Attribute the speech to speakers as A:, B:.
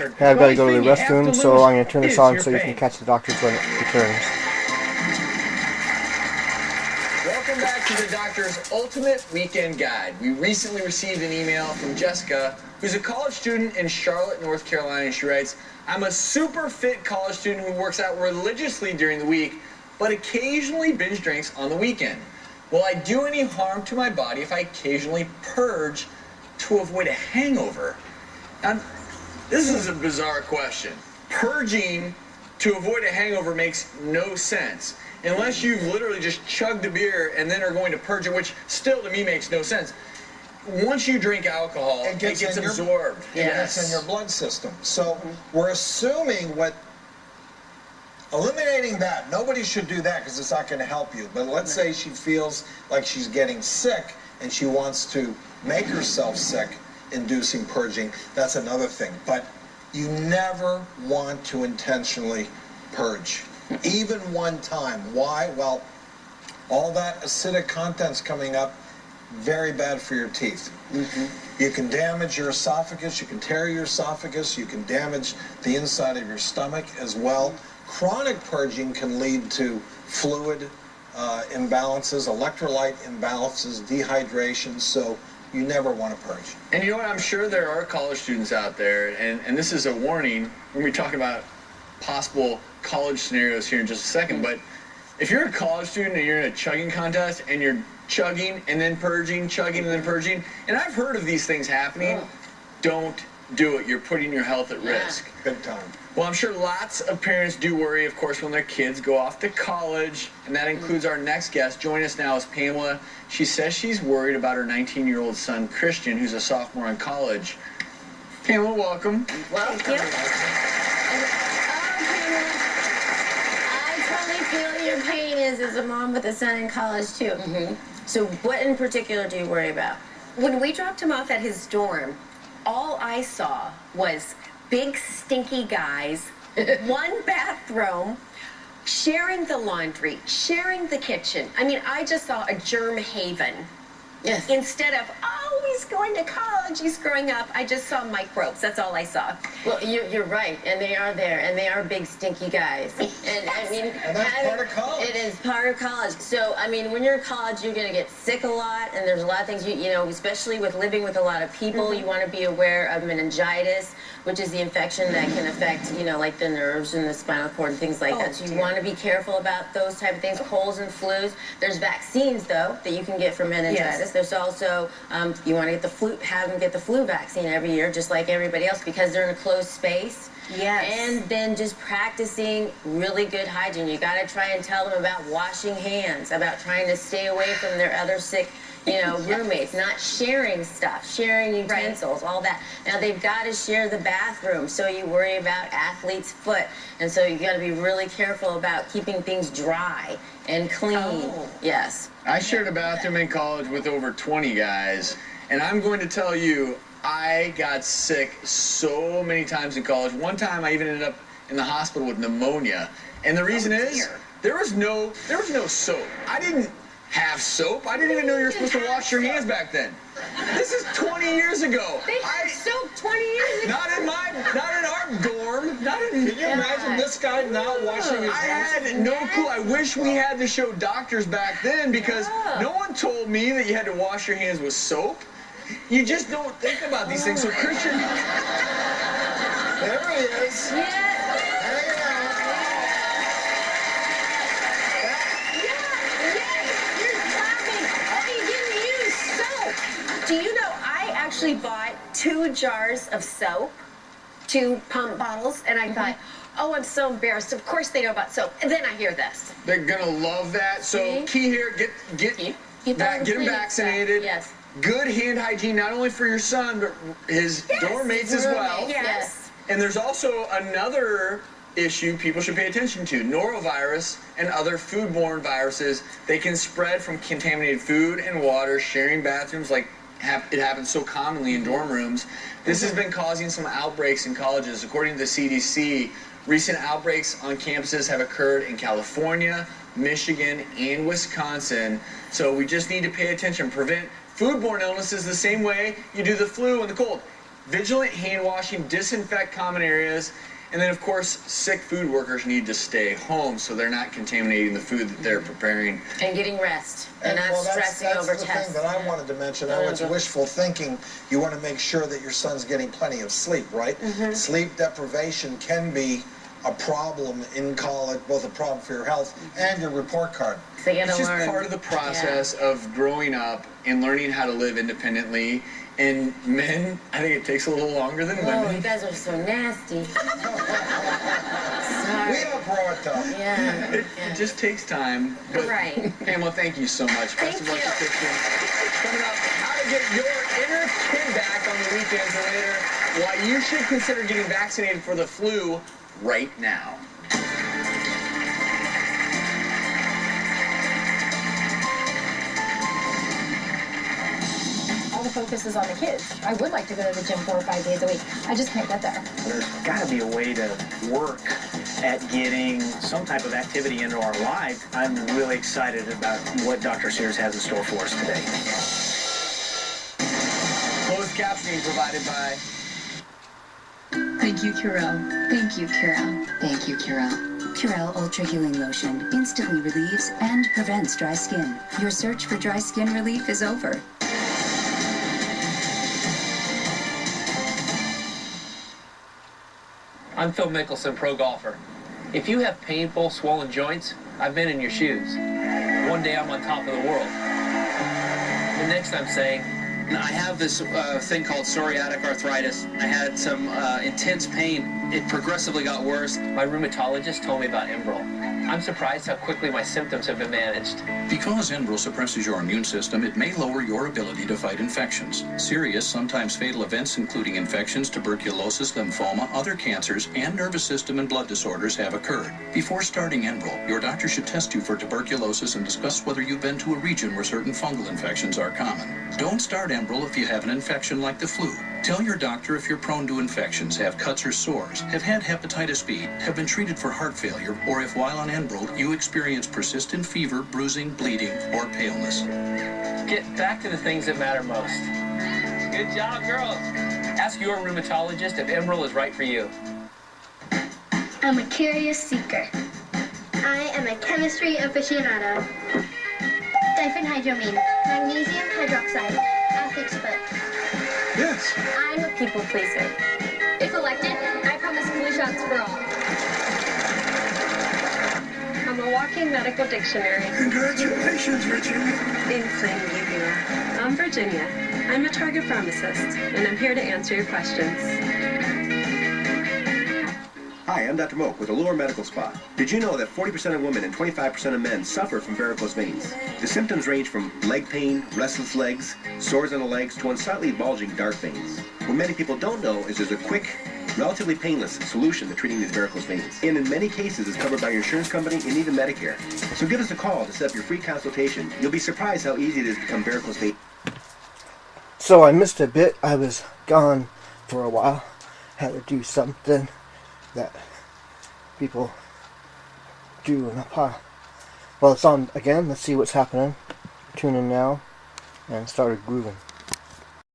A: Hey, I've got to go to the restroom, so I'm going to turn this on so you can catch the doctor when it returns.
B: Welcome back to the Doctor's Ultimate Weekend Guide. We recently received an email from Jessica, who's a college student in Charlotte, North Carolina. She writes, I'm a super fit college student who works out religiously during the week, but occasionally binge drinks on the weekend. Will I do any harm to my body if I occasionally purge to avoid a hangover? Now, this is a bizarre question. Purging to avoid a hangover makes no sense. Unless you've literally just chugged a beer and then are going to purge it, which still to me makes no sense. Once you drink alcohol, it gets absorbed.
C: It gets in your blood system. So we're assuming eliminating that, nobody should do that because it's not going to help you. But let's say she feels like she's getting sick and she wants to make herself sick, inducing purging. That's another thing. But you never want to intentionally purge, even one time. Why? Well, all that acidic content's coming up, very bad for your teeth. You can damage your esophagus, you can tear your esophagus, you can damage the inside of your stomach as well. Chronic purging can lead to fluid imbalances, electrolyte imbalances, dehydration, so you never want to purge.
B: And you know what? I'm sure there are college students out there, and this is a warning when we talk about possible college scenarios here in just a second, but if you're a college student and you're in a chugging contest and you're chugging and then purging, chugging and then purging, and I've heard of these things happening, don't do it. You're putting your health at risk.
C: Big time.
B: Well, I'm sure lots of parents do worry, of course, when their kids go off to college, and that includes our next guest. Join us now is Pamela. She says she's worried about her 19-year-old son, Christian, who's a sophomore in college. Pamela, welcome.
D: Welcome. Thank you. I totally feel your pain as a mom with a son in college, too. So what in particular do you worry about?
E: When we dropped him off at his dorm, all I saw was big stinky guys, one bathroom, sharing the laundry, sharing the kitchen. I mean, I just saw a germ haven.
D: Yes.
E: Instead of, oh, he's going to college, he's growing up, I just saw microbes. That's all I saw.
D: Well, you're right, and they are there, and they are big, stinky guys. And I mean,
C: And that's part of college.
D: It is part of college. So, I mean, when you're in college, you're going to get sick a lot, and there's a lot of things, you know, especially with living with a lot of people, you want to be aware of meningitis, which is the infection that can affect, you know, like the nerves and the spinal cord and things like that. So you want to be careful about those type of things, colds and flus. There's vaccines, though, that you can get for meningitis.
E: Yes.
D: There's also, you want to get the flu, have them get the flu vaccine every year, just like everybody else, because they're in a closed space.
E: Yes.
D: And then just practicing really good hygiene. You got to try and tell them about washing hands, about trying to stay away from their other sick, you know, roommates, not sharing stuff, sharing utensils, all that. Now they've got to share the bathroom, so you worry about athlete's foot, and so you got to be really careful about keeping things dry and clean. Yes.
B: I shared a bathroom in college with over 20 guys, and I'm going to tell you, I got sick so many times in college. One time I even ended up in the hospital with pneumonia. And the reason is, there was no soap. I didn't have soap. I didn't even know you were supposed to wash your hands back then. This is 20 years ago.
E: They had soap 20 years ago.
B: Not in our dorm.
C: Can you imagine this guy not washing his
B: I
C: hands?
B: had no clue. I wish we had to show doctors back then, because no one told me that you had to wash your hands with soap. You just don't think about these things. So Christian,
C: There he is.
D: Yeah.
C: Hanging out.
E: You're clapping. They didn't use soap. Do you know, I actually bought 2 jars of soap, 2 pump bottles, and I thought, oh, I'm so embarrassed. Of course they know about soap. And then I hear this.
B: they're gonna love that. So key here, get them vaccinated.
D: Yes.
B: Good hand hygiene, not only for your son, but his dorm mates as well.
E: Yes.
B: And there's also another issue people should pay attention to. Norovirus and other foodborne viruses, they can spread from contaminated food and water, sharing bathrooms like it happens so commonly in dorm rooms. This has been causing some outbreaks in colleges. According to the CDC, recent outbreaks on campuses have occurred in California, Michigan, and Wisconsin. So we just need to pay attention, prevent foodborne illnesses the same way you do the flu and the cold. vigilant hand washing, disinfect common areas, and then of course sick food workers need to stay home so they're not contaminating the food that they're preparing.
D: And getting rest and not stressing over
C: that's the
D: tests.
C: thing that I wanted to mention. I know it's wishful thinking. You want to make sure that your son's getting plenty of sleep, right? Sleep deprivation can be a problem in college, both a problem for your health and your report card.
D: So you gotta
B: It's just
D: learn.
B: part of the process of growing up and learning how to live independently. And men, I think it takes a little longer than
D: Oh,
B: women.
D: you guys are so nasty.
C: We
D: Sorry.
C: outgrow it though.
D: Yeah.
B: It just takes time. But
E: Right.
B: Pamela, thank you so much. Best of luck
E: Thank
B: to Christian. Coming up, how to get your inner kid back on the weekends, and later, why you should consider getting vaccinated for the flu right now.
F: All the focus is on the kids. I would like to go to the gym 4 or 5 days a week. I just can't get there.
G: There's got to be a way to work at getting some type of activity into our life. I'm really excited about what Dr. Sears has in store for us today.
B: Closed captioning provided by...
H: Thank you, Curel. Thank you, Curel. Thank you, Curel. Curel Ultra Healing Lotion instantly relieves and prevents dry skin. Your search for dry skin relief is over.
I: I'm Phil Mickelson, pro golfer. If you have painful, swollen joints, I've been in your shoes. One day I'm on top of the world. The next I'm saying, I have this thing called psoriatic arthritis. I had some intense pain. It progressively got worse. My rheumatologist told me about Enbrel. I'm surprised how quickly my symptoms have been managed.
J: Because Enbrel suppresses your immune system, it may lower your ability to fight infections. Serious, sometimes fatal events including infections, tuberculosis, lymphoma, other cancers, and nervous system and blood disorders have occurred. Before starting Enbrel, your doctor should test you for tuberculosis and discuss whether you've been to a region where certain fungal infections are common. Don't start Enbrel if you have an infection like the flu. Tell your doctor if you're prone to infections, have cuts or sores, have had hepatitis B, have been treated for heart failure, or if while on Enbrel you experience persistent fever, bruising, bleeding, or paleness.
I: Get back to the things that matter most. Good job, girls. Ask your rheumatologist if Enbrel is right for you.
K: I'm a curious seeker. I am a chemistry aficionado. Diphenhydramine, magnesium hydroxide, ethics book.
C: Yes.
K: I'm a people pleaser. If elected, I promise flu shots for all.
E: I'm a walking medical dictionary.
C: Congratulations, Virginia.
E: In plain Uvula. I'm Virginia. I'm a Target pharmacist, and I'm here to answer your questions.
L: Hi, I'm Dr. Moak with Allure Medical Spa. Did you know that 40% of women and 25% of men suffer from varicose veins? The symptoms range from leg pain, restless legs, sores on the legs, to unsightly bulging dark veins. What many people don't know is there's a quick, relatively painless solution to treating these varicose veins. And in many cases is covered by your insurance company and even Medicare. So give us a call to set up your free consultation. You'll be surprised how easy it is to become varicose vein.
A: So I missed a bit. I was gone for a while. Had to do something that people do in a pile. Well, it's on again. Let's see what's happening. Tune in now and started grooving.